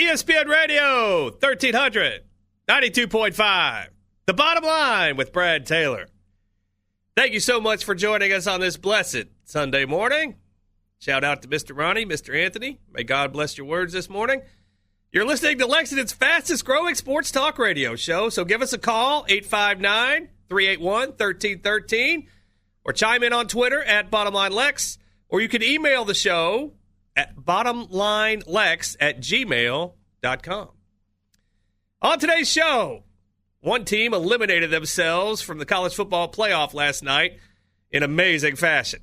ESPN Radio, 1300, 92.5. The Bottom Line with Brad Taylor. Thank you so much for joining us on this blessed Sunday morning. Shout out to Mr. Ronnie, Mr. Anthony. May God bless your words this morning. You're listening to Lexington's fastest growing sports talk radio show, so give us a call, 859-381-1313, or chime in on Twitter at BottomLineLex, or you can email the show at bottomlinelex@gmail.com. On today's show, one team eliminated themselves from the college football playoff last night in amazing fashion.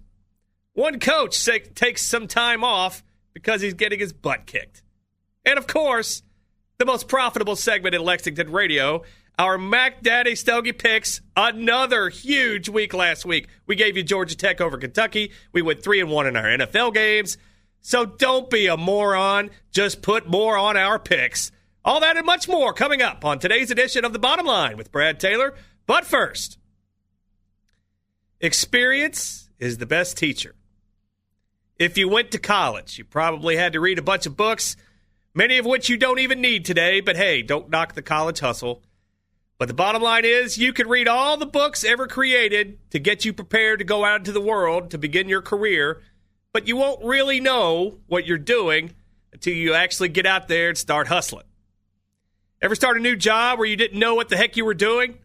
One coach takes some time off because he's getting his butt kicked. And, of course, the most profitable segment in Lexington radio, our Mac Daddy Stogie picks, another huge week last week. We gave you Georgia Tech over Kentucky. We went 3-1 in our NFL games. So don't be a moron. Just put more on our picks. All that and much more coming up on today's edition of The Bottom Line with Brad Taylor. But first, experience is the best teacher. If you went to college, you probably had to read a bunch of books, many of which you don't even need today. But hey, don't knock the college hustle. But the bottom line is you can read all the books ever created to get you prepared to go out into the world to begin your career, but you won't really know what you're doing until you actually get out there and start hustling. Ever start a new job where you didn't know what the heck you were doing?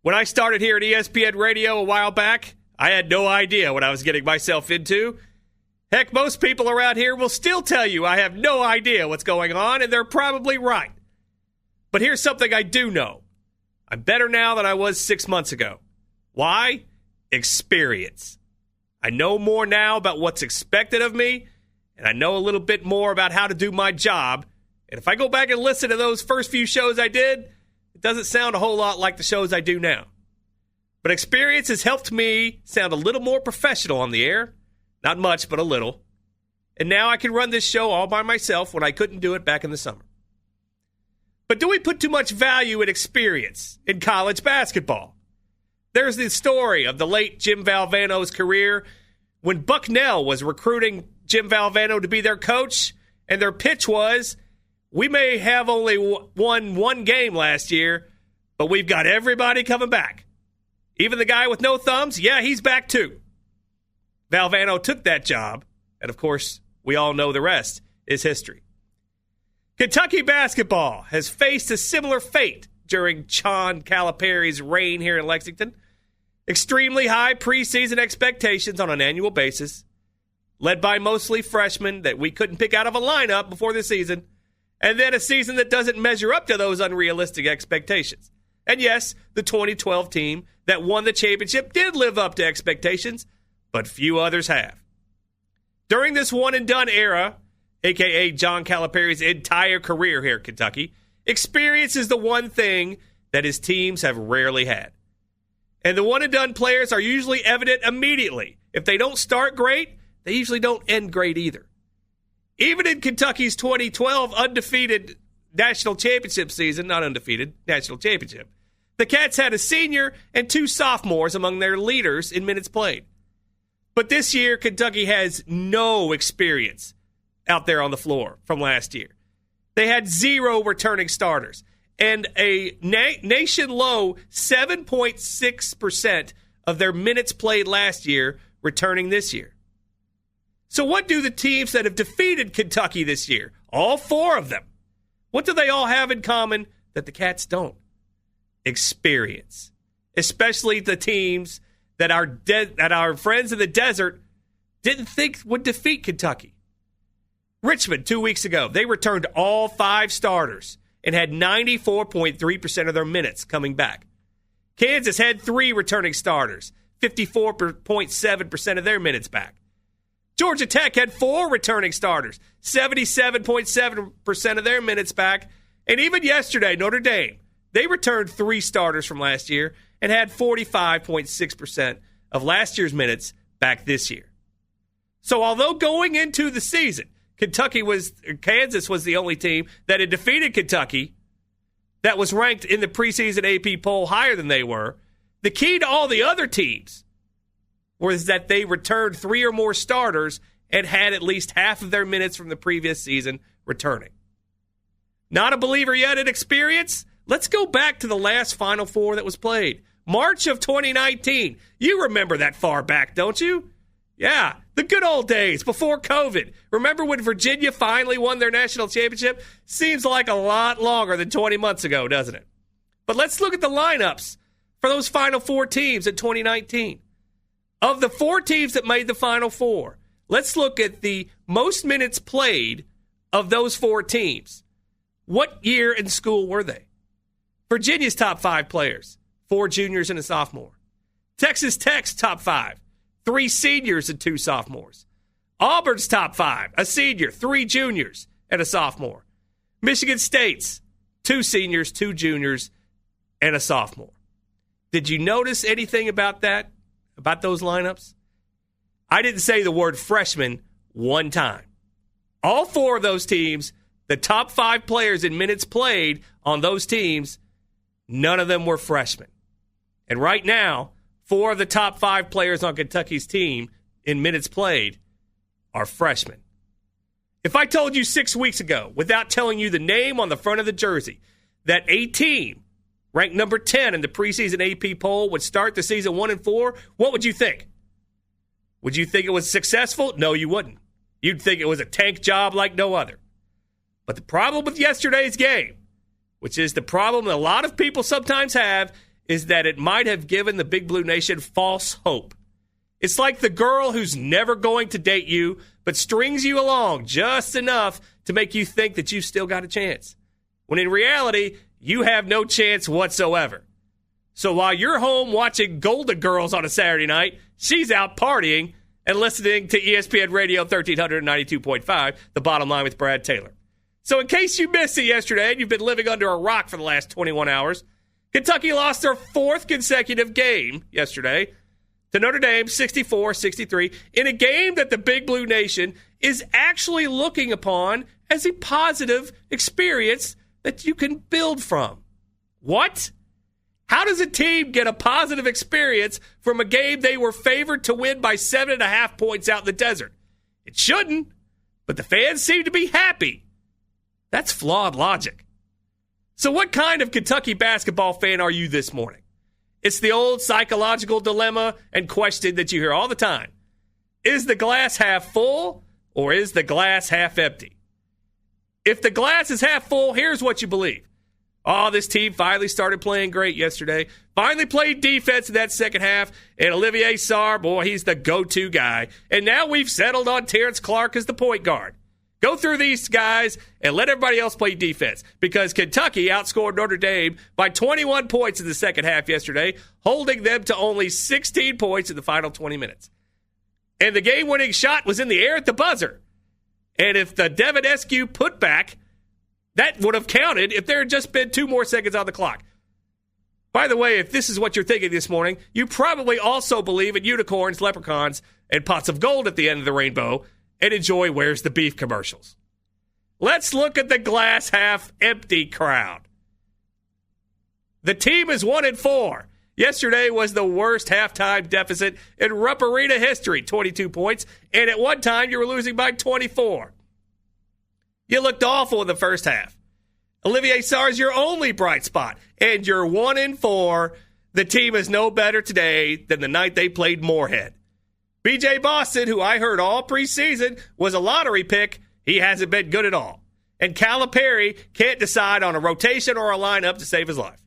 When I started here at ESPN Radio a while back, I had no idea what I was getting myself into. Heck, most people around here will still tell you I have no idea what's going on, and they're probably right. But here's something I do know. I'm better now than I was 6 months ago. Why? Experience. I know more now about what's expected of me, and I know a little bit more about how to do my job. And if I go back and listen to those first few shows I did, it doesn't sound a whole lot like the shows I do now. But experience has helped me sound a little more professional on the air. Not much, but a little. And now I can run this show all by myself when I couldn't do it back in the summer. But do we put too much value in experience in college basketball? There's the story of the late Jim Valvano's career when Bucknell was recruiting Jim Valvano to be their coach, and their pitch was, we may have only won one game last year, but we've got everybody coming back. Even the guy with no thumbs, yeah, he's back too. Valvano took that job, and of course, we all know the rest is history. Kentucky basketball has faced a similar fate during John Calipari's reign here in Lexington. Extremely high preseason expectations on an annual basis, led by mostly freshmen that we couldn't pick out of a lineup before the season, and then a season that doesn't measure up to those unrealistic expectations. And yes, the 2012 team that won the championship did live up to expectations, but few others have. During this one-and-done era, a.k.a. John Calipari's entire career here at Kentucky, experience is the one thing that his teams have rarely had. And the one-and-done players are usually evident immediately. If they don't start great, they usually don't end great either. Even in Kentucky's 2012 undefeated national championship season, not undefeated, national championship, the Cats had a senior and two sophomores among their leaders in minutes played. But this year, Kentucky has no experience out there on the floor from last year. They had 0 returning starters and a nation-low 7.6% of their minutes played last year returning this year. So what do the teams that have defeated Kentucky this year, all 4 of them, what do they all have in common that the Cats don't? Experience. Especially the teams that our friends in the desert didn't think would defeat Kentucky. Richmond, 2 weeks ago, they returned all 5 starters and had 94.3% of their minutes coming back. Kansas had 3 returning starters, 54.7% of their minutes back. Georgia Tech had 4 returning starters, 77.7% of their minutes back. And even yesterday, Notre Dame, they returned 3 starters from last year and had 45.6% of last year's minutes back this year. So although going into the season, Kansas was the only team that had defeated Kentucky that was ranked in the preseason AP poll higher than they were, the key to all the other teams was that they returned 3 or more starters and had at least half of their minutes from the previous season returning. Not a believer yet in experience? Let's go back to the last Final Four that was played. March of 2019. You remember that far back, don't you? Yeah, the good old days before COVID. Remember when Virginia finally won their national championship? Seems like a lot longer than 20 months ago, doesn't it? But let's look at the lineups for those Final Four teams in 2019. Of the 4 teams that made the Final Four, let's look at the most minutes played of those 4 teams. What year in school were they? Virginia's top 5 players, 4 juniors and a sophomore. Texas Tech's top 5, 3 seniors and 2 sophomores. Auburn's top 5, a senior, 3 juniors and a sophomore. Michigan State's 2 seniors, 2 juniors, and a sophomore. Did you notice anything about that, about those lineups? I didn't say the word freshman one time. All 4 of those teams, the top 5 players in minutes played on those teams, none of them were freshmen. And right now, 4 of the top 5 players on Kentucky's team in minutes played are freshmen. If I told you 6 weeks ago, without telling you the name on the front of the jersey, that a team ranked number 10 in the preseason AP poll would start the season 1-4, what would you think? Would you think it was successful? No, you wouldn't. You'd think it was a tank job like no other. But the problem with yesterday's game, which is the problem that a lot of people sometimes have, is that it might have given the Big Blue Nation false hope. It's like the girl who's never going to date you, but strings you along just enough to make you think that you've still got a chance. When in reality, you have no chance whatsoever. So while you're home watching Golden Girls on a Saturday night, she's out partying and listening to ESPN Radio 1392.5, The Bottom Line with Brad Taylor. So in case you missed it yesterday and you've been living under a rock for the last 21 hours, Kentucky lost their 4th consecutive game yesterday to Notre Dame 64-63 in a game that the Big Blue Nation is actually looking upon as a positive experience that you can build from. What? How does a team get a positive experience from a game they were favored to win by 7.5 points out in the desert? It shouldn't, but the fans seem to be happy. That's flawed logic. So what kind of Kentucky basketball fan are you this morning? It's the old psychological dilemma and question that you hear all the time. Is the glass half full or is the glass half empty? If the glass is half full, here's what you believe. Oh, this team finally started playing great yesterday. Finally played defense in that second half. And Olivier Sarr, boy, he's the go-to guy. And now we've settled on Terrence Clark as the point guard. Go through these guys and let everybody else play defense because Kentucky outscored Notre Dame by 21 points in the second half yesterday, holding them to only 16 points in the final 20 minutes. And the game-winning shot was in the air at the buzzer. And if the Devin Eskew putback, that would have counted if there had just been 2 more seconds on the clock. By the way, if this is what you're thinking this morning, you probably also believe in unicorns, leprechauns, and pots of gold at the end of the rainbow, and enjoy Where's the Beef commercials. Let's look at the glass half empty crowd. The team is 1-4. Yesterday was the worst halftime deficit in Rupp Arena history, 22 points, and at one time you were losing by 24. You looked awful in the first half. Olivier Sarr is your only bright spot, and you're 1-4. The team is no better today than the night they played Moorhead. B.J. Boston, who I heard all preseason was a lottery pick, he hasn't been good at all. And Calipari can't decide on a rotation or a lineup to save his life.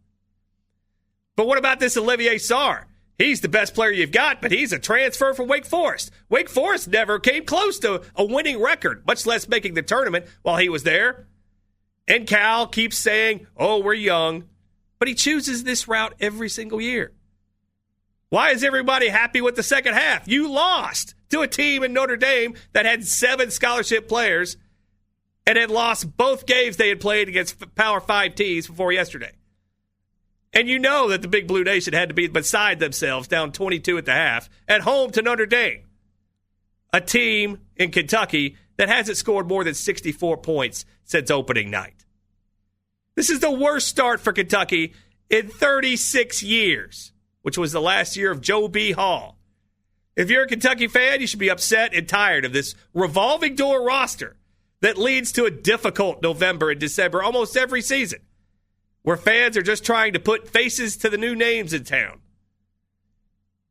But what about this Olivier Sarr? He's the best player you've got, but he's a transfer from Wake Forest. Wake Forest never came close to a winning record, much less making the tournament while he was there. And Cal keeps saying, oh, we're young. But he chooses this route every single year. Why is everybody happy with the second half? You lost to a team in Notre Dame that had 7 scholarship players and had lost both games they had played against Power 5 teams before yesterday. And you know that the Big Blue Nation had to be beside themselves, down 22 at the half, at home to Notre Dame, a team in Kentucky that hasn't scored more than 64 points since opening night. This is the worst start for Kentucky in 36 years, which was the last year of Joe B. Hall. If you're a Kentucky fan, you should be upset and tired of this revolving door roster that leads to a difficult November and December almost every season, where fans are just trying to put faces to the new names in town.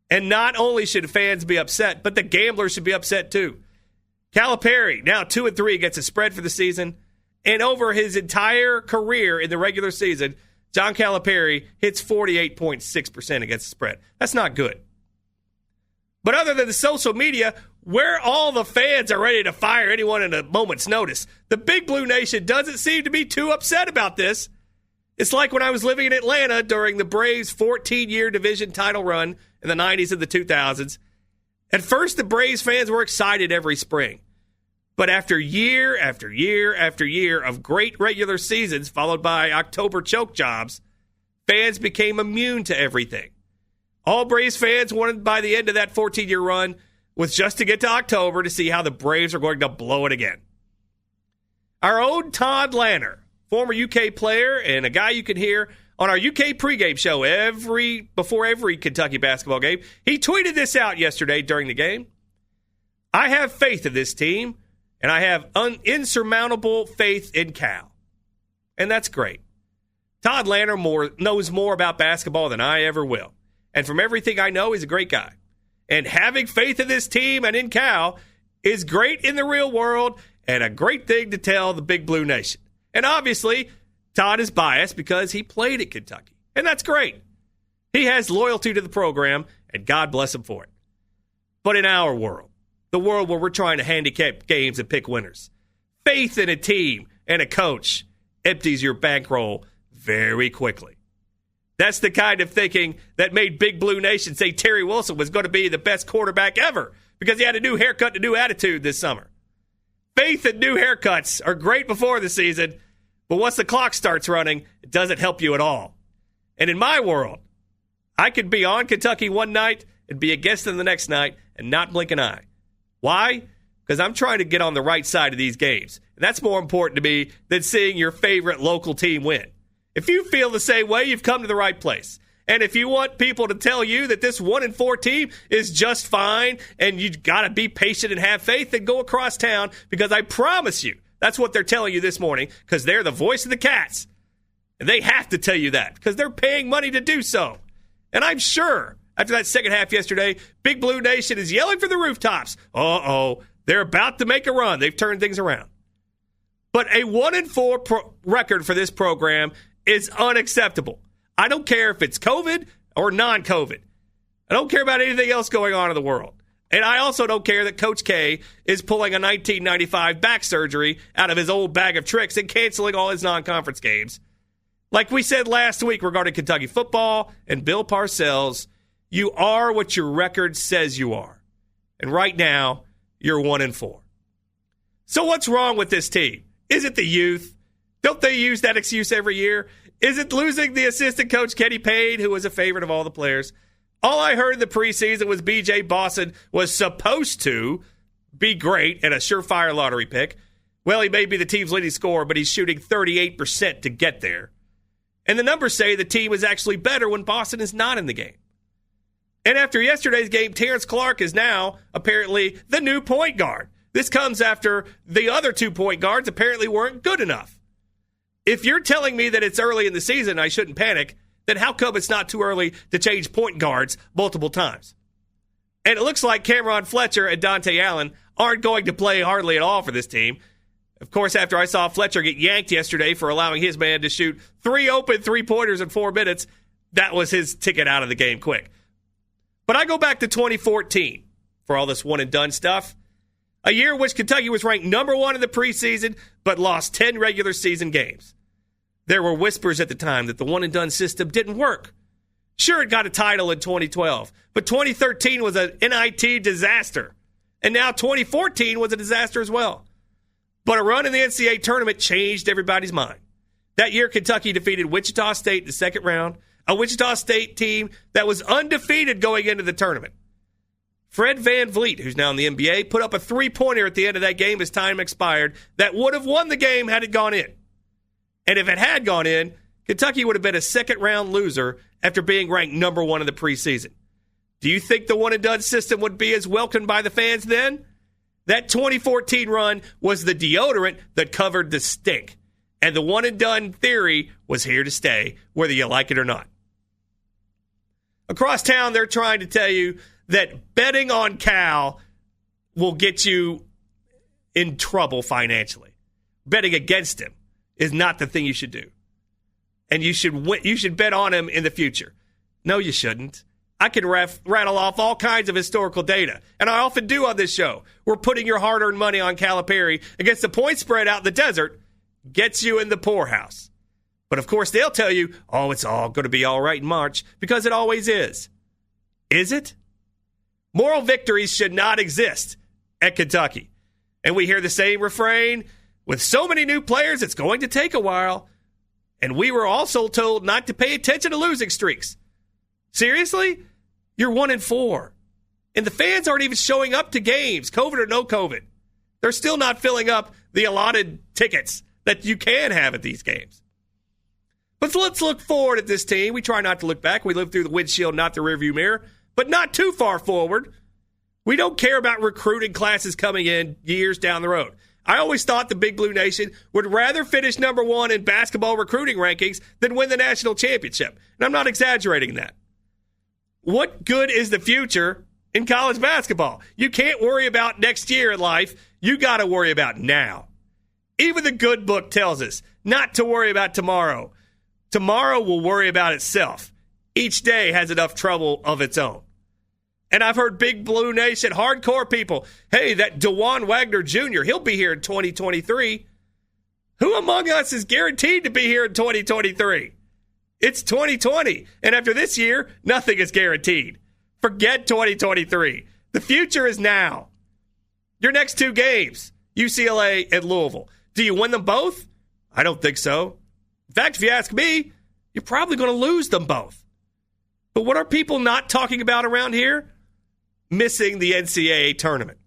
And not only should fans be upset, but the gamblers should be upset too. Calipari, now 2-3 against the spread for the season. And over his entire career in the regular season, John Calipari hits 48.6% against the spread. That's not good. But other than the social media, where all the fans are ready to fire anyone in a moment's notice, the Big Blue Nation doesn't seem to be too upset about this. It's like when I was living in Atlanta during the Braves' 14-year division title run in the 90s and the 2000s. At first, the Braves fans were excited every spring. But after year after year after year of great regular seasons followed by October choke jobs, fans became immune to everything. All Braves fans wanted by the end of that 14-year run was just to get to October to see how the Braves are going to blow it again. Our own Todd Lanner, former UK player and a guy you can hear on our UK pregame show before every Kentucky basketball game, he tweeted this out yesterday during the game. I have faith in this team, and I have insurmountable faith in Cal. And that's great. Todd Lanner knows more about basketball than I ever will. And from everything I know, he's a great guy. And having faith in this team and in Cal is great in the real world and a great thing to tell the Big Blue Nation. And obviously, Todd is biased because he played at Kentucky. And that's great. He has loyalty to the program, and God bless him for it. But in our world, the world where we're trying to handicap games and pick winners, faith in a team and a coach empties your bankroll very quickly. That's the kind of thinking that made Big Blue Nation say Terry Wilson was going to be the best quarterback ever because he had a new haircut and a new attitude this summer. Faith and new haircuts are great before the season, but once the clock starts running, it doesn't help you at all. And in my world, I could be on Kentucky one night and be against them the next night and not blink an eye. Why? Because I'm trying to get on the right side of these games. And that's more important to me than seeing your favorite local team win. If you feel the same way, you've come to the right place. And if you want people to tell you that this 1-4 team is just fine and you got to be patient and have faith, then go across town, because I promise you that's what they're telling you this morning, because they're the voice of the Cats. And they have to tell you that because they're paying money to do so. And I'm sure after that second half yesterday, Big Blue Nation is yelling from the rooftops. They're about to make a run. They've turned things around. But a 1-4 record for this program is unacceptable. I don't care if it's COVID or non-COVID. I don't care about anything else going on in the world. And I also don't care that Coach K is pulling a 1995 back surgery out of his old bag of tricks and canceling all his non-conference games. Like we said last week regarding Kentucky football and Bill Parcells, you are what your record says you are. And right now, you're 1-4. So what's wrong with this team? Is it the youth? Don't they use that excuse every year? Is it losing the assistant coach, Kenny Payne, who was a favorite of all the players? All I heard in the preseason was B.J. Boston was supposed to be great and a surefire lottery pick. Well, he may be the team's leading scorer, but he's shooting 38% to get there. And the numbers say the team is actually better when Boston is not in the game. And after yesterday's game, Terrence Clark is now apparently the new point guard. This comes after the other 2 point guards apparently weren't good enough. If you're telling me that it's early in the season, I shouldn't panic, then how come it's not too early to change point guards multiple times? And it looks like Cameron Fletcher and Dante Allen aren't going to play hardly at all for this team. Of course, after I saw Fletcher get yanked yesterday for allowing his man to shoot 3 open 3-pointers in 4 minutes, that was his ticket out of the game quick. But I go back to 2014 for all this one-and-done stuff. A year in which Kentucky was ranked number 1 in the preseason, but lost 10 regular season games. There were whispers at the time that the one-and-done system didn't work. Sure, it got a title in 2012, but 2013 was an NIT disaster. And now 2014 was a disaster as well. But a run in the NCAA tournament changed everybody's mind. That year, Kentucky defeated Wichita State in the second round, a Wichita State team that was undefeated going into the tournament. Fred Van Vliet, who's now in the NBA, put up a 3-pointer at the end of that game as time expired that would have won the game had it gone in. And if it had gone in, Kentucky would have been a second-round loser after being ranked number 1 in the preseason. Do you think the one-and-done system would be as welcomed by the fans then? That 2014 run was the deodorant that covered the stink. And the one-and-done theory was here to stay, whether you like it or not. Across town, they're trying to tell you that betting on Cal will get you in trouble financially. Betting against him is not the thing you should do. And you should bet on him in the future. No, you shouldn't. I can rattle off all kinds of historical data, and I often do on this show. We're putting your hard-earned money on Calipari against the point spread out in the desert gets you in the poorhouse. But, of course, they'll tell you, oh, it's all going to be all right in March, because it always is. Is it? Moral victories should not exist at Kentucky. And we hear the same refrain, with so many new players, it's going to take a while. And we were also told not to pay attention to losing streaks. Seriously? You're 1-4. And the fans aren't even showing up to games, COVID or no COVID. They're still not filling up the allotted tickets that you can have at these games. But let's look forward at this team. We try not to look back. We live through the windshield, not the rearview mirror, but not too far forward. We don't care about recruiting classes coming in years down the road. I always thought the Big Blue Nation would rather finish number one in basketball recruiting rankings than win the national championship. And I'm not exaggerating that. What good is the future in college basketball? You can't worry about next year in life. You got to worry about now. Even the good book tells us not to worry about tomorrow. Tomorrow will worry about itself. Each day has enough trouble of its own. And I've heard Big Blue Nation, hardcore people, hey, that DeJuan Wagner Jr., he'll be here in 2023. Who among us is guaranteed to be here in 2023? It's 2020, and after this year, nothing is guaranteed. Forget 2023. The future is now. Your next two games, UCLA and Louisville. Do you win them both? I don't think so. In fact, if you ask me, you're probably going to lose them both. But what are people not talking about around here? Missing the NCAA tournament.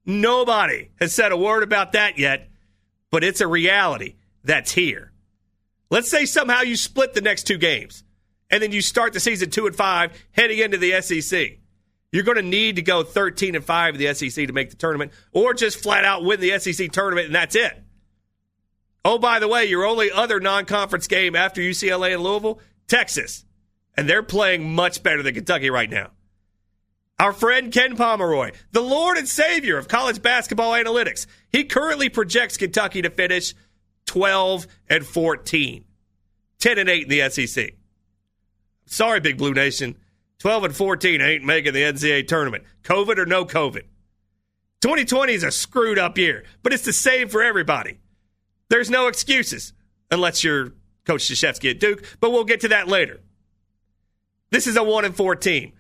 Nobody has said a word about that yet, but it's a reality that's here. Let's say somehow you split the next two games, and then you start the season 2-5 heading into the SEC. You're going to need to go 13-5 in the SEC to make the tournament, or just flat out win the SEC tournament, and that's it. Oh, by the way, your only other non-conference game after UCLA and Louisville, Texas. And they're playing much better than Kentucky right now. Our friend Ken Pomeroy, the Lord and Savior of college basketball analytics, he currently projects Kentucky to finish 12-14, 10-8 in the SEC. Sorry, Big Blue Nation, 12-14 ain't making the NCAA tournament. COVID or no COVID. 2020 is a screwed up year, but it's the same for everybody. There's no excuses, unless you're Coach Krzyzewski at Duke, but we'll get to that later. This is a 1-4 team.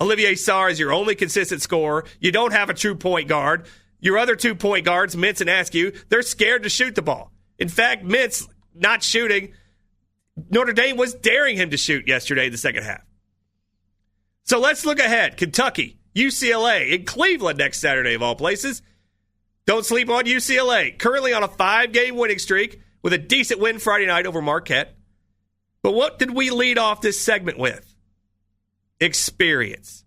Olivier Sarr is your only consistent scorer. You don't have a true point guard. Your other 2 point guards, Mintz and Askew, they're scared to shoot the ball. In fact, Mintz not shooting. Notre Dame was daring him to shoot yesterday in the second half. So let's look ahead. Kentucky, UCLA, in Cleveland next Saturday of all places. Don't sleep on UCLA. Currently on a 5-game winning streak with a decent win Friday night over Marquette. But what did we lead off this segment with? Experience.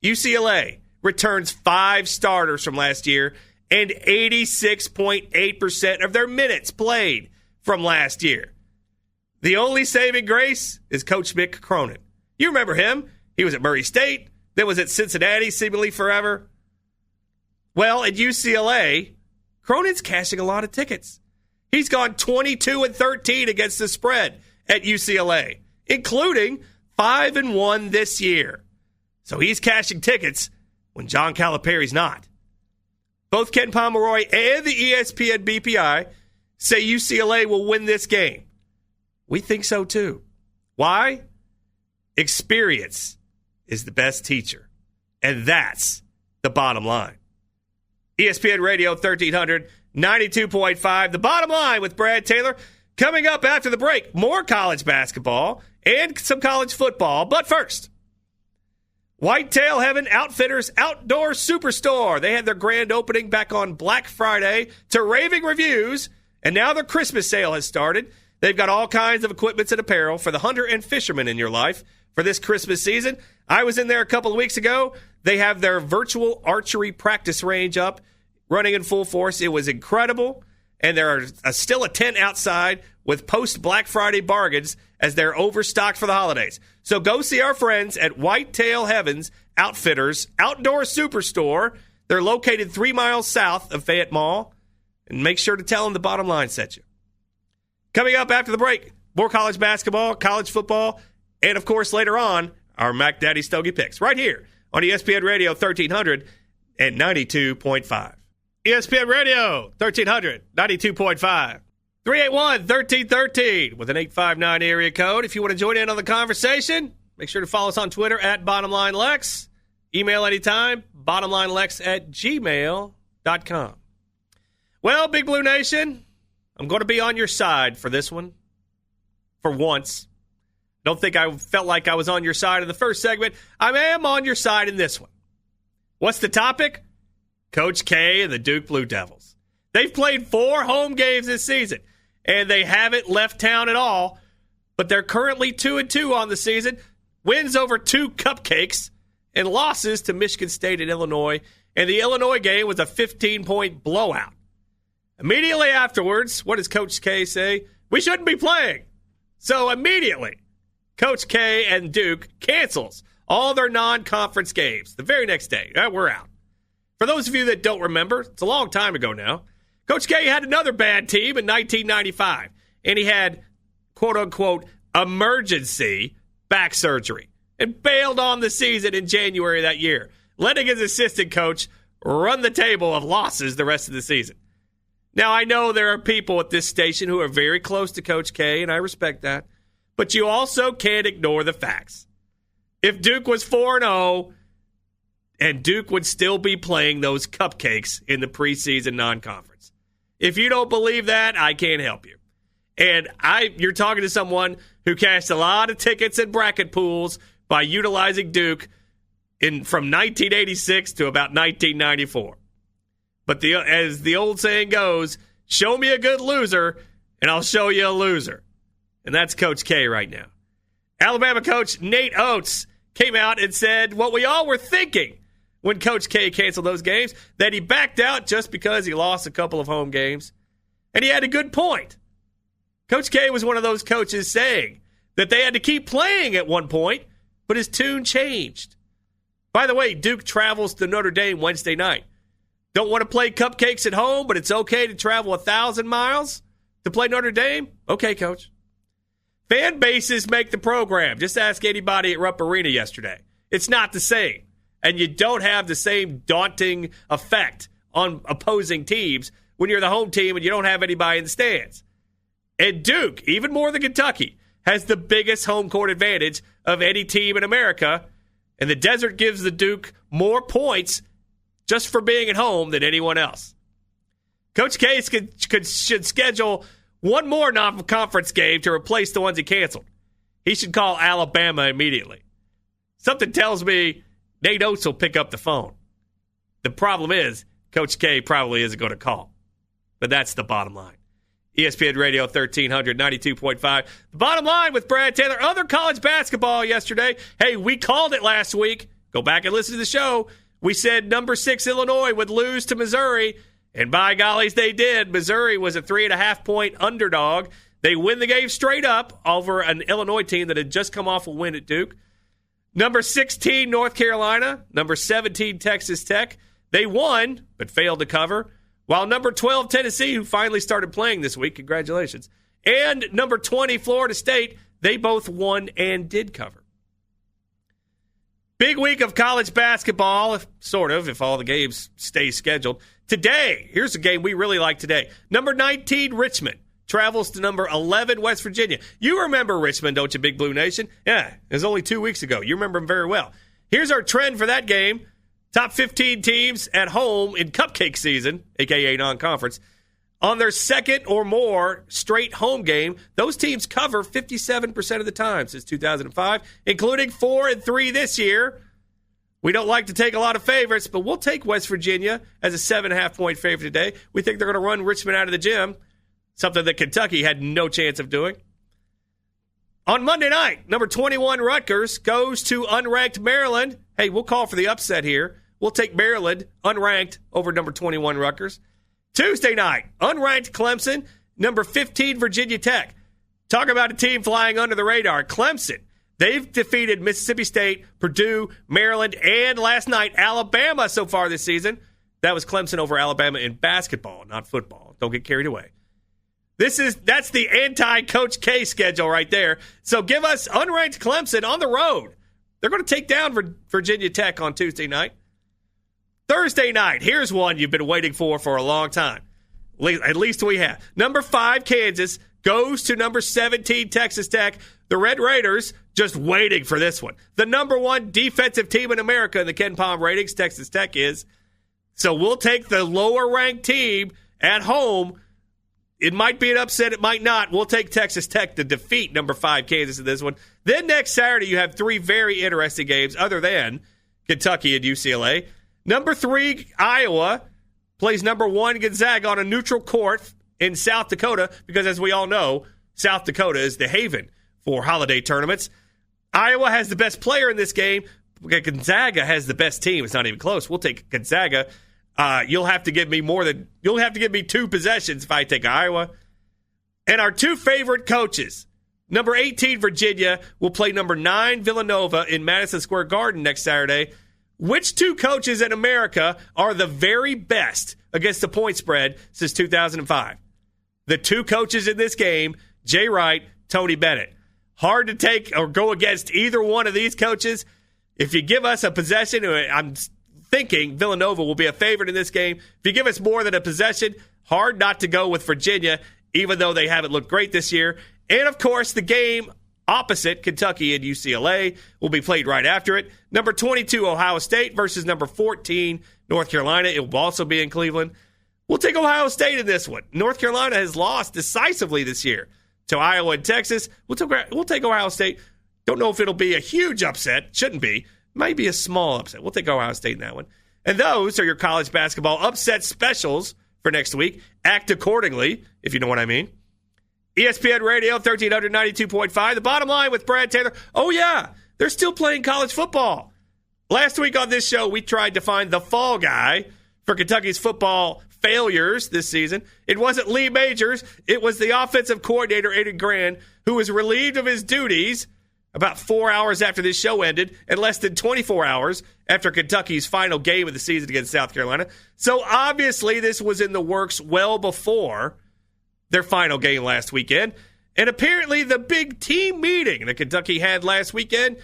UCLA returns 5 starters from last year and 86.8% of their minutes played from last year. The only saving grace is Coach Mick Cronin. You remember him. He was at Murray State, then was at Cincinnati seemingly forever. Well, at UCLA, Cronin's cashing a lot of tickets. He's gone 22-13 against the spread at UCLA, including 5-1 this year. So he's cashing tickets when John Calipari's not. Both Ken Pomeroy and the ESPN BPI say UCLA will win this game. We think so too. Why? Experience is the best teacher. And that's the bottom line. ESPN Radio 1300, 92.5. The Bottom Line with Brad Taylor. Coming up after the break, more college basketball and some college football. But first, Whitetail Heaven Outfitters Outdoor Superstore. They had their grand opening back on Black Friday to raving reviews, and now their Christmas sale has started. They've got all kinds of equipment and apparel for the hunter and fisherman in your life for this Christmas season. I was in there a couple of weeks ago. They have their virtual archery practice range up, running in full force. It was incredible. And there are still a tent outside with post-Black Friday bargains as they're overstocked for the holidays. So go see our friends at Whitetail Heavens Outfitters Outdoor Superstore. They're located 3 miles south of Fayette Mall. And make sure to tell them the Bottom Line sent you. Coming up after the break, more college basketball, college football, and, of course, later on, our Mac Daddy Stogie picks right here on ESPN Radio 1300 and 92.5. ESPN Radio 1300, 92.5. 381-1313 with an 859 area code. If you want to join in on the conversation, make sure to follow us on Twitter at BottomLineLex. Email anytime, bottomlinelex@gmail.com. Well, Big Blue Nation, I'm going to be on your side for this one. For once. Don't think I felt like I was on your side in the first segment. I am on your side in this one. What's the topic? Coach K and the Duke Blue Devils. They've played 4 home games this season, and they haven't left town at all, but they're currently 2-2 on the season. Wins over 2 cupcakes and losses to Michigan State and Illinois, and the Illinois game was a 15-point blowout. Immediately afterwards, what does Coach K say? We shouldn't be playing. So immediately, Coach K and Duke cancels all their non-conference games. The very next day, we're out. For those of you that don't remember, it's a long time ago now, Coach K had another bad team in 1995, and he had, quote-unquote, emergency back surgery and bailed on the season in January of that year, letting his assistant coach run the table of losses the rest of the season. Now, I know there are people at this station who are very close to Coach K, and I respect that, but you also can't ignore the facts. If Duke was 4-0, and Duke would still be playing those cupcakes in the preseason non-conference. If you don't believe that, I can't help you. And you're talking to someone who cashed a lot of tickets and bracket pools by utilizing Duke from 1986 to about 1994. But as the old saying goes, show me a good loser, and I'll show you a loser. And that's Coach K right now. Alabama coach Nate Oates came out and said what we all were thinking when Coach K canceled those games, that he backed out just because he lost a couple of home games. And he had a good point. Coach K was one of those coaches saying that they had to keep playing at one point, but his tune changed. By the way, Duke travels to Notre Dame Wednesday night. Don't want to play cupcakes at home, but it's okay to travel 1,000 miles to play Notre Dame? Okay, Coach. Fan bases make the program. Just ask anybody at Rupp Arena yesterday. It's not the same. And you don't have the same daunting effect on opposing teams when you're the home team and you don't have anybody in the stands. And Duke, even more than Kentucky, has the biggest home court advantage of any team in America. And the Desert gives the Duke more points just for being at home than anyone else. Coach K should schedule one more non-conference game to replace the ones he canceled. He should call Alabama immediately. Something tells me Nate Oates will pick up the phone. The problem is, Coach K probably isn't going to call. But that's the bottom line. ESPN Radio 1300, 92.5. The bottom line with Brad Taylor. Other college basketball yesterday. Hey, we called it last week. Go back and listen to the show. We said number 6 Illinois would lose to Missouri. And by gollies, they did. Missouri was a 3.5-point underdog. They win the game straight up over an Illinois team that had just come off a win at Duke. Number 16, North Carolina. Number 17, Texas Tech. They won, but failed to cover. While number 12, Tennessee, who finally started playing this week, congratulations, and number 20, Florida State, they both won and did cover. Big week of college basketball, if all the games stay scheduled. Today, here's a game we really like today. Number 19, Richmond, travels to number 11, West Virginia. You remember Richmond, don't you, Big Blue Nation? Yeah, it was only 2 weeks ago. You remember them very well. Here's our trend for that game. Top 15 teams at home in cupcake season, a.k.a. non-conference, on their second or more straight home game, those teams cover 57% of the time since 2005, including 4 and 3 this year. We don't like to take a lot of favorites, but we'll take West Virginia as a 7.5-point favorite today. We think they're going to run Richmond out of the gym, something that Kentucky had no chance of doing. On Monday night, number 21 Rutgers goes to unranked Maryland. Hey, we'll call for the upset here. We'll take Maryland, unranked, over number 21 Rutgers. Tuesday night, unranked Clemson, number 15 Virginia Tech. Talk about a team flying under the radar. Clemson, they've defeated Mississippi State, Purdue, Maryland, and last night, Alabama so far this season. That was Clemson over Alabama in basketball, not football. Don't get carried away. That's the anti-Coach K schedule right there. So give us unranked Clemson on the road. They're going to take down Virginia Tech on Tuesday night. Thursday night, here's one you've been waiting for a long time. At least we have. Number 5, Kansas, goes to number 17, Texas Tech. The Red Raiders just waiting for this one. The number 1 defensive team in America in the Ken Pom ratings, Texas Tech is. So we'll take the lower-ranked team at home. It might be an upset, it might not. We'll take Texas Tech to defeat number 5, Kansas in this one. Then next Saturday, you have 3 very interesting games other than Kentucky and UCLA. Number 3, Iowa, plays number 1, Gonzaga on a neutral court in South Dakota because, as we all know, South Dakota is the haven for holiday tournaments. Iowa has the best player in this game. Gonzaga has the best team. It's not even close. We'll take Gonzaga. You'll have to give me 2 possessions if I take Iowa. And our 2 favorite coaches, number 18, Virginia, will play number 9, Villanova in Madison Square Garden next Saturday. Which 2 coaches in America are the very best against the point spread since 2005? The 2 coaches in this game, Jay Wright, Tony Bennett. Hard to take or go against either one of these coaches. If you give us a possession, I'm thinking Villanova will be a favorite in this game. If you give us more than a possession, hard not to go with Virginia, even though they haven't looked great this year. And, of course, the game opposite Kentucky and UCLA will be played right after it. Number 22, Ohio State versus number 14, North Carolina. It will also be in Cleveland. We'll take Ohio State in this one. North Carolina has lost decisively this year to Iowa and Texas. We'll take Ohio State. Don't know if it'll be a huge upset. Shouldn't be. Might be a small upset. We'll take Ohio State in that one. And those are your college basketball upset specials for next week. Act accordingly, if you know what I mean. ESPN Radio, 1392.5. The Bottom Line with Brad Taylor. Oh, yeah, they're still playing college football. Last week on this show, we tried to find the fall guy for Kentucky's football failures this season. It wasn't Lee Majors. It was the offensive coordinator, Aiden Grand, who was relieved of his duties about 4 hours after this show ended and less than 24 hours after Kentucky's final game of the season against South Carolina. So obviously this was in the works well before their final game last weekend. And apparently the big team meeting that Kentucky had last weekend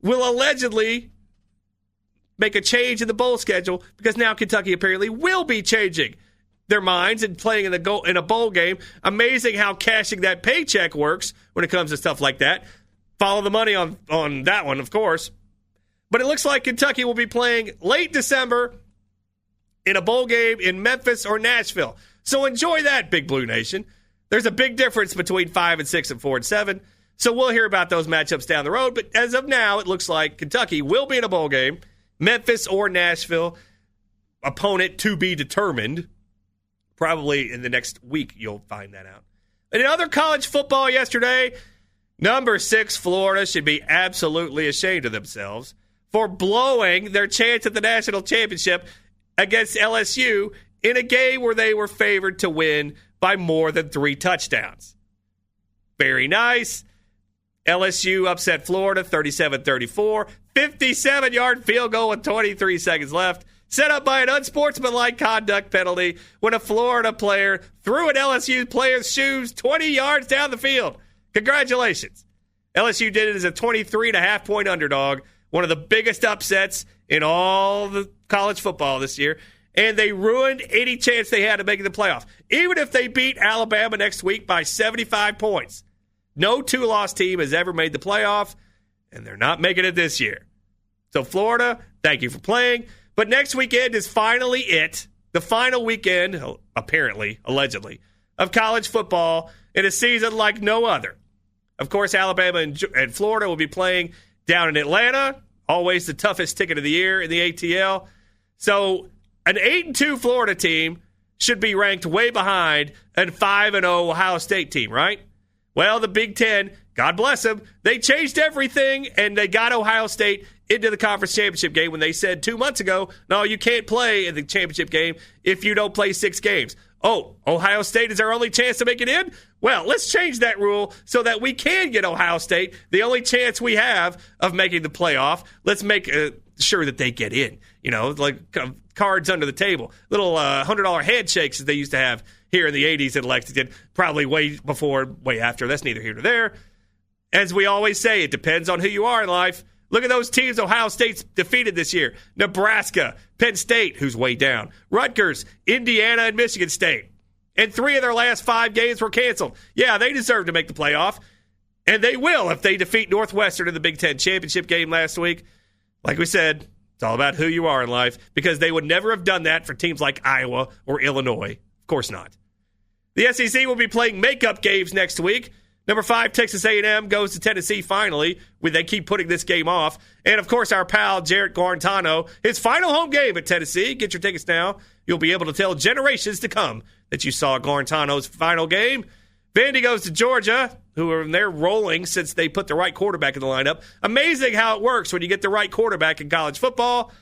will allegedly make a change in the bowl schedule because now Kentucky apparently will be changing their minds and playing in a bowl game. Amazing how cashing that paycheck works when it comes to stuff like that. Follow the money on that one, of course. But it looks like Kentucky will be playing late December in a bowl game in Memphis or Nashville. So enjoy that, Big Blue Nation. There's a big difference between 5 and 6 and 4 and 7. So we'll hear about those matchups down the road. But as of now, it looks like Kentucky will be in a bowl game, Memphis or Nashville. Opponent to be determined. Probably in the next week, you'll find that out. And in other college football yesterday, number 6, Florida, should be absolutely ashamed of themselves for blowing their chance at the national championship against LSU in a game where they were favored to win by more than 3 touchdowns. Very nice. LSU upset Florida 37-34. 57-yard field goal with 23 seconds left. Set up by an unsportsmanlike conduct penalty when a Florida player threw an LSU player's shoes 20 yards down the field. Congratulations. LSU did it as a 23.5-point underdog, one of the biggest upsets in all the college football this year, and they ruined any chance they had of making the playoff. Even if they beat Alabama next week by 75 points, no 2-loss team has ever made the playoff, and they're not making it this year. So Florida, thank you for playing. But next weekend is finally it, the final weekend, apparently, allegedly, of college football in a season like no other. Of course, Alabama and Florida will be playing down in Atlanta, always the toughest ticket of the year in the ATL. So an 8-2 Florida team should be ranked way behind a 5-0 Ohio State team, right? Well, the Big Ten, God bless them, they changed everything, and they got Ohio State into the conference championship game when they said 2 months ago, no, you can't play in the championship game if you don't play 6 games. Oh, Ohio State is our only chance to make it in? Well, let's change that rule so that we can get Ohio State the only chance we have of making the playoff. Let's make sure that they get in. You know, like cards under the table. Little $100 handshakes that they used to have here in the 80s in Lexington. Probably way before, way after. That's neither here nor there. As we always say, it depends on who you are in life. Look at those teams Ohio State's defeated this year. Nebraska, Penn State, who's way down. Rutgers, Indiana, and Michigan State. And 3 of their last 5 games were canceled. Yeah, they deserve to make the playoff. And they will if they defeat Northwestern in the Big Ten championship game last week. Like we said, it's all about who you are in life, because they would never have done that for teams like Iowa or Illinois. Of course not. The SEC will be playing makeup games next week. Number 5, Texas A&M goes to Tennessee finally. They keep putting this game off. And, of course, our pal Jarrett Guarantano, his final home game at Tennessee. Get your tickets now. You'll be able to tell generations to come that you saw Guarantano's final game. Vandy goes to Georgia, they're rolling since they put the right quarterback in the lineup. Amazing how it works when you get the right quarterback in college football.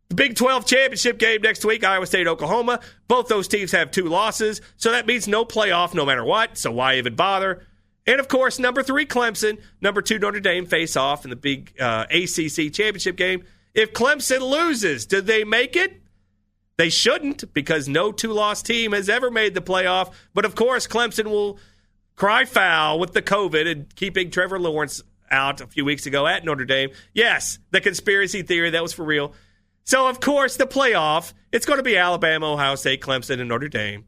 The Big 12 championship game next week, Iowa State, Oklahoma. Both those teams have 2 losses, so that means no playoff no matter what, so why even bother? And, of course, number 3, Clemson. Number 2, Notre Dame face off in the big ACC championship game. If Clemson loses, do they make it? They shouldn't, because no 2-loss team has ever made the playoff. But, of course, Clemson will cry foul with the COVID and keeping Trevor Lawrence out a few weeks ago at Notre Dame. Yes, the conspiracy theory, that was for real. So, of course, the playoff, it's going to be Alabama, Ohio State, Clemson, and Notre Dame.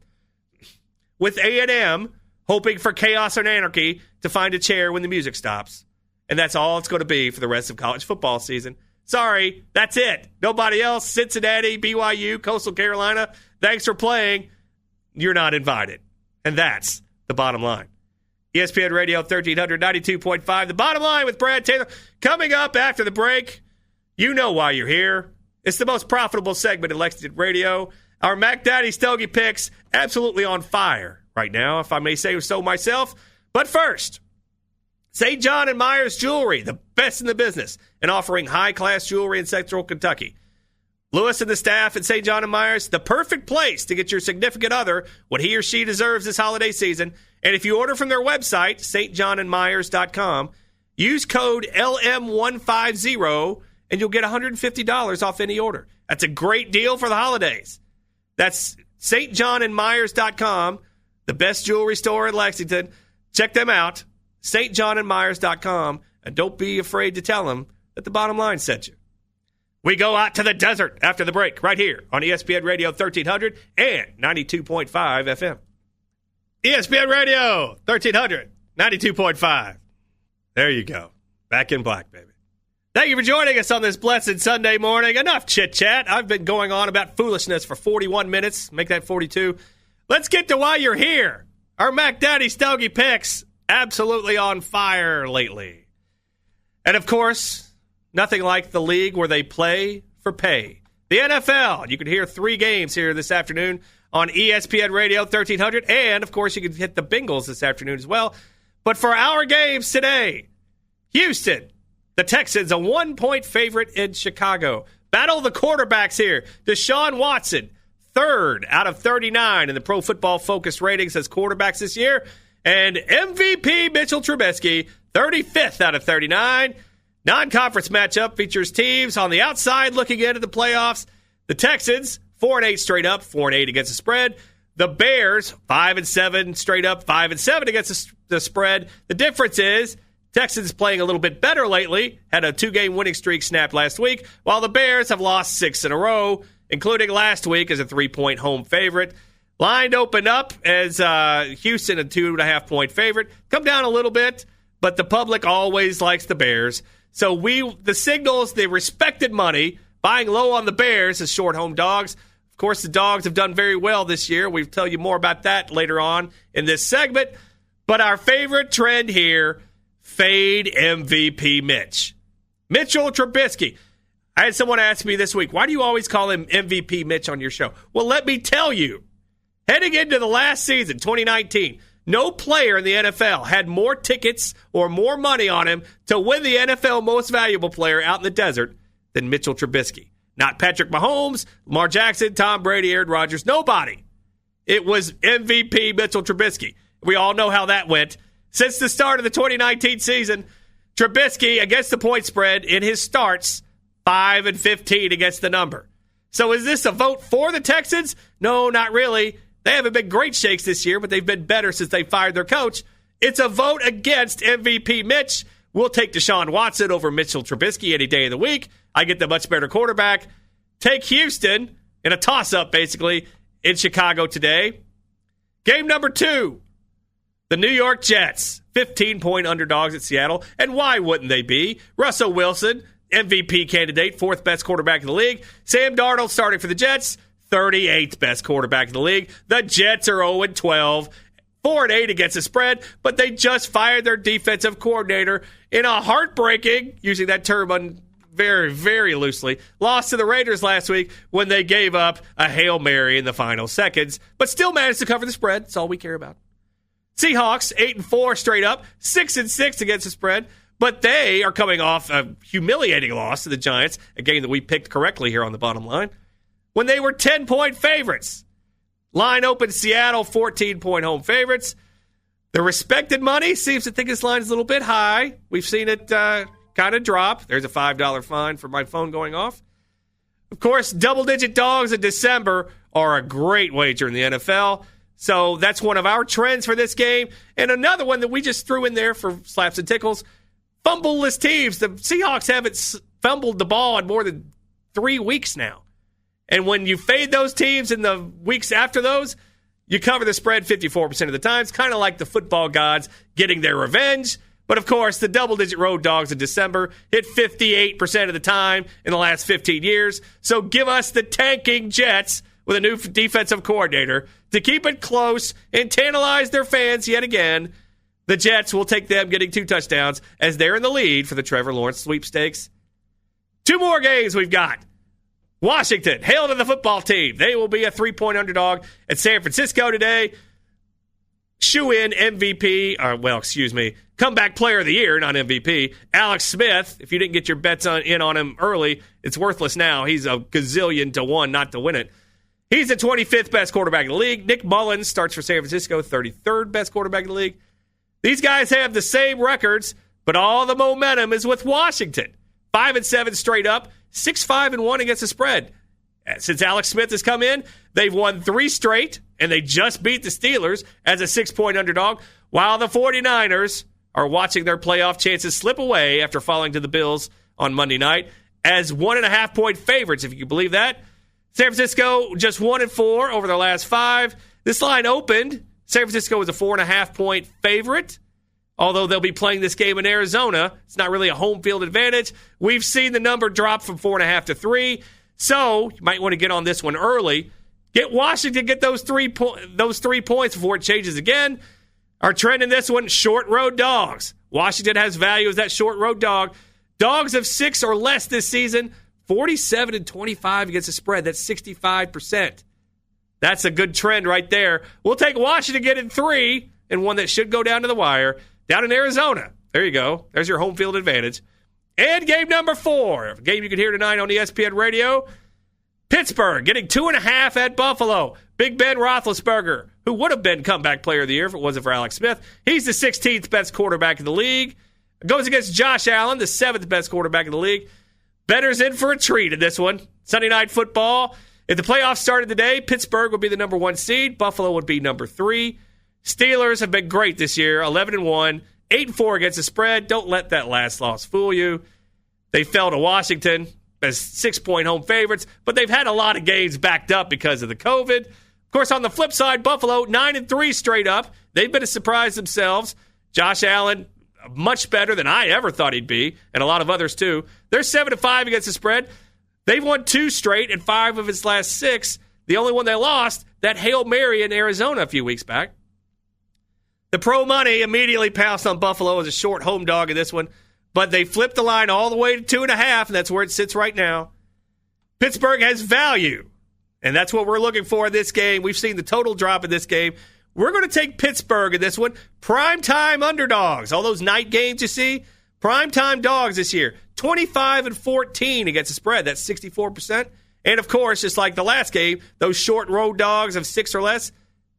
With A&M hoping for chaos and anarchy to find a chair when the music stops. And that's all it's going to be for the rest of college football season. Sorry, that's it. Nobody else. Cincinnati, BYU, Coastal Carolina, thanks for playing. You're not invited. And that's the bottom line. ESPN Radio 1392.5. The Bottom Line with Brad Taylor. Coming up after the break, you know why you're here. It's the most profitable segment in Lexington Radio. Our Mac Daddy Stogie picks absolutely on fire right now, if I may say so myself. But first, St. John and Myers Jewelry, the best in the business, and offering high-class jewelry in Central Kentucky. Lewis and the staff at St. John and Myers, the perfect place to get your significant other what he or she deserves this holiday season. And if you order from their website, stjohnandmyers.com, use code LM150, and you'll get $150 off any order. That's a great deal for the holidays. That's stjohnandmyers.com, the best jewelry store in Lexington. Check them out, stjohnandmyers.com, and don't be afraid to tell them that the Bottom Line sent you. We go out to the desert after the break, right here on ESPN Radio 1300 and 92.5 FM. ESPN Radio 1300, 92.5. There you go. Back in black, baby. Thank you for joining us on this blessed Sunday morning. Enough chit-chat. I've been going on about foolishness for 41 minutes. Make that 42. Let's get to why you're here. Our Mac Daddy Stogie picks, absolutely on fire lately. And, of course, nothing like the league where they play for pay. The NFL. You can hear 3 games here this afternoon on ESPN Radio 1300. And, of course, you can hit the Bengals this afternoon as well. But for our games today, Houston, the Texans, a 1-point favorite in Chicago. Battle the quarterbacks here. Deshaun Watson, 3rd out of 39 in the Pro Football Focus ratings as quarterbacks this year. And MVP Mitchell Trubisky, 35th out of 39. Non-conference matchup features teams on the outside looking into the playoffs. The Texans, 4-8 straight up, 4-8 against the spread. The Bears, 5-7 straight up, 5-7 against the spread. The difference is Texans playing a little bit better lately, had a 2-game winning streak snapped last week, while the Bears have lost 6 in a row, including last week as a 3-point home favorite. Line opened up as Houston, a 2.5-point favorite. Come down a little bit, but the public always likes the Bears. So the signals, the respected money, buying low on the Bears as short home dogs. Of course, the dogs have done very well this year. We'll tell you more about that later on in this segment. But our favorite trend here, fade MVP Mitch. Mitchell Trubisky. I had someone ask me this week, why do you always call him MVP Mitch on your show? Well, let me tell you. Heading into the last season, 2019, No player in the NFL had more tickets or more money on him to win the NFL Most Valuable Player out in the desert than Mitchell Trubisky. Not Patrick Mahomes, Lamar Jackson, Tom Brady, Aaron Rodgers, nobody. It was MVP Mitchell Trubisky. We all know how that went. Since the start of the 2019 season, Trubisky against the point spread in his starts, 5-15 against the number. So is this a vote for the Texans? No, not really. They haven't been great shakes this year, but they've been better since they fired their coach. It's a vote against MVP Mitch. We'll take Deshaun Watson over Mitchell Trubisky any day of the week. I get the much better quarterback. Take Houston in a toss-up, basically, in Chicago today. Game number 2, the New York Jets, 15-point underdogs at Seattle. And why wouldn't they be? Russell Wilson, MVP candidate, 4th best quarterback in the league. Sam Darnold starting for the Jets, 38th best quarterback in the league. The Jets are 0-12, 4-8 against the spread, but they just fired their defensive coordinator in a heartbreaking, using that term very, very loosely, loss to the Raiders last week when they gave up a Hail Mary in the final seconds, but still managed to cover the spread. That's all we care about. Seahawks, 8-4 straight up, 6-6 against the spread, but they are coming off a humiliating loss to the Giants, a game that we picked correctly here on the bottom line, when they were 10-point favorites. Line open Seattle, 14-point home favorites. The respected money seems to think this line is a little bit high. We've seen it kind of drop. There's a $5 fine for my phone going off. Of course, double-digit dogs in December are a great wager in the NFL. So that's one of our trends for this game. And another one that we just threw in there for slaps and tickles, fumbleless teams. The Seahawks haven't fumbled the ball in more than 3 weeks now. And when you fade those teams in the weeks after those, you cover the spread 54% of the time. It's kind of like the football gods getting their revenge. But, of course, the double-digit road dogs in December hit 58% of the time in the last 15 years. So give us the tanking Jets with a new defensive coordinator to keep it close and tantalize their fans yet again. The Jets will take them getting 2 touchdowns as they're in the lead for the Trevor Lawrence sweepstakes. 2 more games we've got. Washington, hail to the football team. They will be a 3-point underdog at San Francisco today. Shoe-in MVP, comeback player of the year, not MVP. Alex Smith, if you didn't get your bets in on him early, it's worthless now. He's a gazillion to 1 not to win it. He's the 25th best quarterback in the league. Nick Mullins starts for San Francisco, 33rd best quarterback in the league. These guys have the same records, but all the momentum is with Washington. 5-7 straight up, 6-5-1 against the spread. Since Alex Smith has come in, they've won 3 straight, and they just beat the Steelers as a 6-point underdog, while the 49ers are watching their playoff chances slip away after falling to the Bills on Monday night as 1.5-point favorites, if you can believe that. San Francisco just 1-4 over their last 5. This line opened. San Francisco was a 4.5-point favorite. Although they'll be playing this game in Arizona, it's not really a home field advantage. We've seen the number drop from 4.5 to 3. So you might want to get on this one early. Get Washington, get those 3 points before it changes again. Our trend in this one, short road dogs. Washington has value as that short road dog. Dogs of 6 or less this season, 47-25 against the spread. That's 65%. That's a good trend right there. We'll take Washington getting 3 and one that should go down to the wire. Down in Arizona. There you go. There's your home field advantage. And game number 4, a game you can hear tonight on ESPN Radio. Pittsburgh getting 2.5 at Buffalo. Big Ben Roethlisberger, who would have been comeback player of the year if it wasn't for Alex Smith. He's the 16th best quarterback in the league. Goes against Josh Allen, the 7th best quarterback in the league. Better's in for a treat in this one. Sunday Night Football. If the playoffs started today, Pittsburgh would be the number 1 seed. Buffalo would be number 3. Steelers have been great this year, 11-1, 8-4 against the spread. Don't let that last loss fool you. They fell to Washington as 6-point home favorites, but they've had a lot of games backed up because of the COVID. Of course, on the flip side, Buffalo, 9-3 straight up. They've been a surprise themselves. Josh Allen, much better than I ever thought he'd be, and a lot of others too. They're 7-5 against the spread. They've won 2 straight and 5 of his last 6. The only one they lost, that Hail Mary in Arizona a few weeks back. The pro money immediately pounced on Buffalo as a short home dog in this one, but they flipped the line all the way to 2.5, and that's where it sits right now. Pittsburgh has value, and that's what we're looking for in this game. We've seen the total drop in this game. We're going to take Pittsburgh in this one. Primetime underdogs. All those night games you see, primetime dogs this year. 25-14 against the spread. That's 64%. And, of course, just like the last game, those short road dogs of 6 or less,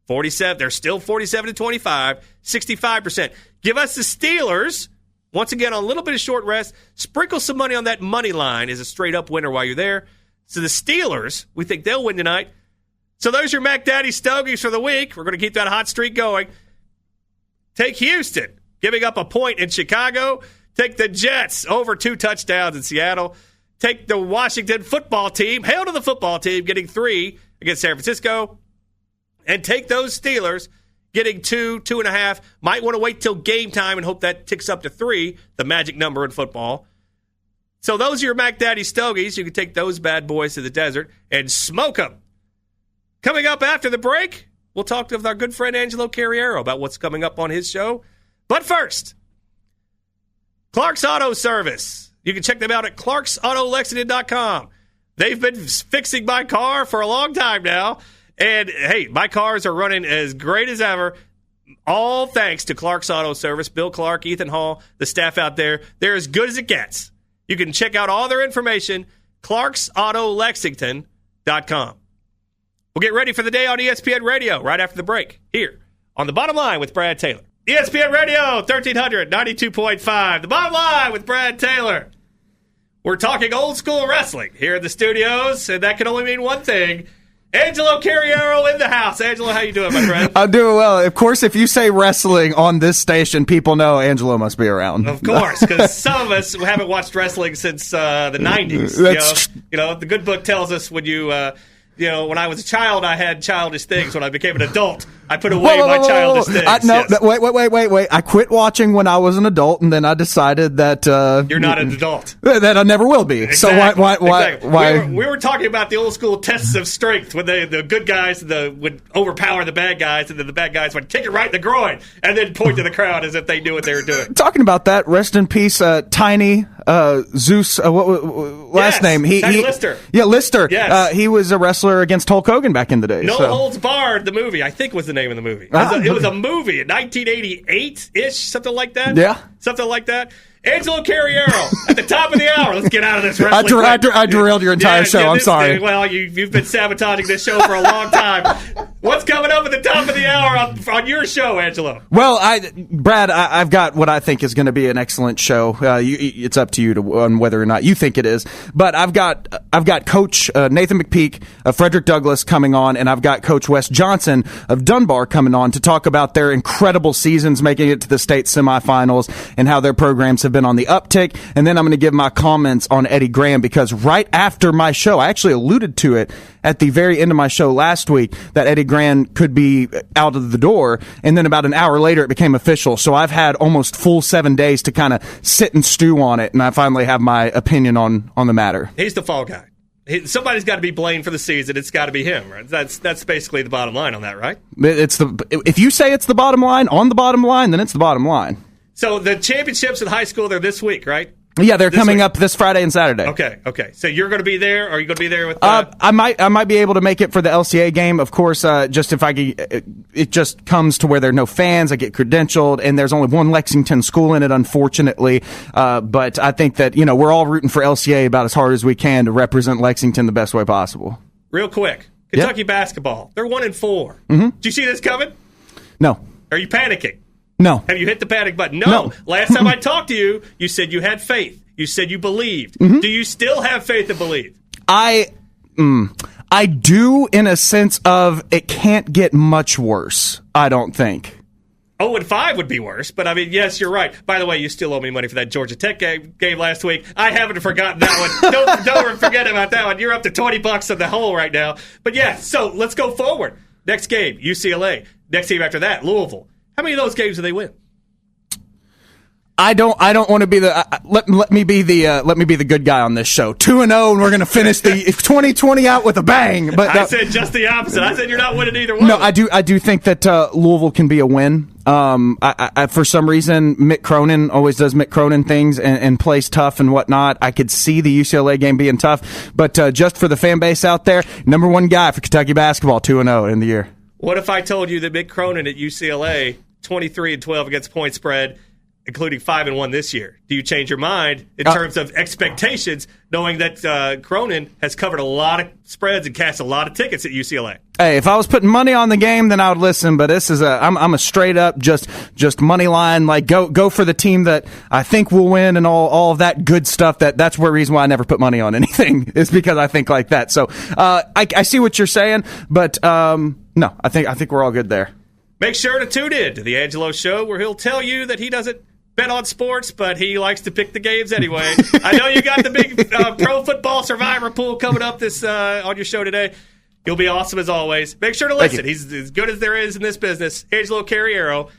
47. They're still 47-25, 65%. Give us the Steelers. Once again, on a little bit of short rest. Sprinkle some money on that money line as a straight-up winner while you're there. So the Steelers, we think they'll win tonight. So those are your Mac Daddy Stogies for the week. We're going to keep that hot streak going. Take Houston, giving up a point in Chicago. Take the Jets, over 2 touchdowns in Seattle. Take the Washington football team, hail to the football team, getting 3 against San Francisco. And take those Steelers, getting 2, 2.5. Might want to wait till game time and hope that ticks up to 3, the magic number in football. So those are your Mac Daddy Stogies. You can take those bad boys to the desert and smoke them. Coming up after the break, we'll talk with our good friend Angelo Carriero about what's coming up on his show. But first, Clark's Auto Service. You can check them out at clarksautolexington.com. They've been fixing my car for a long time now. And, hey, my cars are running as great as ever. All thanks to Clark's Auto Service. Bill Clark, Ethan Hall, the staff out there. They're as good as it gets. You can check out all their information, clarksautolexington.com. We'll get ready for the day on ESPN Radio right after the break here on The Bottom Line with Brad Taylor. ESPN Radio, 1300, 92.5. The Bottom Line with Brad Taylor. We're talking old school wrestling here in the studios, and that can only mean one thing. Angelo Carriero in the house. Angelo, how you doing, my friend? I'm doing well. Of course, if you say wrestling on this station, people know Angelo must be around. Of course, because some of us haven't watched wrestling since the 90s. You know, the good book tells us when when I was a child, I had childish things. When I became an adult, I put away my childish things. Wait. I quit watching when I was an adult, and then I decided that you're not an adult. That I never will be. Exactly. So why? We were talking about the old school tests of strength when the good guys would overpower the bad guys, and then the bad guys would kick it right in the groin and then point to the crowd as if they knew what they were doing. Talking about that, rest in peace, Tiny Zeus. Last name? Tiny Lister. Yeah, Lister. Yes. He was a wrestler against Hulk Hogan back in the day. No Holds Barred, the movie, I think was the name of the movie. It was a movie in 1988-ish, something like that. Yeah. Something like that. Angelo Carriero, at the top of the hour. Let's get out of this wrestling. I derailed your entire show. I'm sorry. Well, you've been sabotaging this show for a long time. What's coming up at the top of the hour on your show, Angelo? Well, Brad, I've got what I think is going to be an excellent show. It's up to you on whether or not you think it is. But I've got Coach Nathan McPeak of Frederick Douglass coming on, and I've got Coach Wes Johnson of Dunbar coming on to talk about their incredible seasons, making it to the state semifinals, and how their programs have been on the uptick. And then I'm going to give my comments on Eddie Graham, because right after my show, I actually alluded to it at the very end of my show last week, that Eddie Graham could be out of the door, and then about an hour later it became official. So I've had almost full 7 days to kind of sit and stew on it, and I finally have my opinion on the matter. He's the fall guy. Somebody's got to be blamed for the season. It's got to be him, right? That's basically the bottom line on that, right? If you say it's the bottom line, on the bottom line, then it's the bottom line. So the championships in high school, they're this week, right? Yeah, they're coming up this Friday and Saturday. Okay. So you're going to be there? Or are you going to be there with? I might be able to make it for the LCA game. Of course, just if it just comes to where there are no fans, I get credentialed, and there's only one Lexington school in it, unfortunately. But I think that we're all rooting for LCA about as hard as we can to represent Lexington the best way possible. Real quick, Kentucky basketball, they're 1-4. Mm-hmm. Did you see this coming? No. Are you panicking? No. Have you hit the panic button? No. Last time I talked to you, you said you had faith. You said you believed. Mm-hmm. Do you still have faith and believe? I do, in a sense of it can't get much worse, I don't think. 0-5 would be worse, but I mean, yes, you're right. By the way, you still owe me money for that Georgia Tech game last week. I haven't forgotten that one. Don't forget about that one. You're up to $20 in the hole right now. But yeah, so let's go forward. Next game, UCLA. Next game after that, Louisville. How many of those games do they win? I don't want to be the let me be the good guy on this show. 2-0, and we're going to finish the 2020 out with a bang. But I said just the opposite. I said you're not winning either one. No, I do think that Louisville can be a win. I for some reason Mick Cronin always does Mick Cronin things and plays tough and whatnot. I could see the UCLA game being tough, but just for the fan base out there, number one guy for Kentucky basketball, 2-0 in the year. What if I told you that Mick Cronin at UCLA, 23-12 against point spread, including 5-1 this year? Do you change your mind in terms of expectations, knowing that Cronin has covered a lot of spreads and cashed a lot of tickets at UCLA? Hey, if I was putting money on the game, then I would listen. But this is I'm a straight up just money line. Like go for the team that I think will win and all of that good stuff. That's the reason why I never put money on anything is because I think like that. So I see what you're saying, but no, I think we're all good there. Make sure to tune in to the Angelo Show, where he'll tell you that he doesn't bet on sports, but he likes to pick the games anyway. I know you got the big pro football survivor pool coming up this on your show today. He'll be awesome as always. Make sure to listen. He's as good as there is in this business. Angelo Carriero.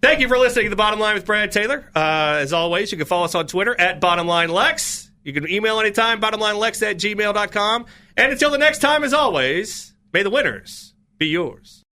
Thank you for listening to The Bottom Line with Brad Taylor. As always, you can follow us on Twitter at BottomLineLex. You can email anytime, bottomlinelex@gmail.com. And until the next time, as always, may the winners be yours.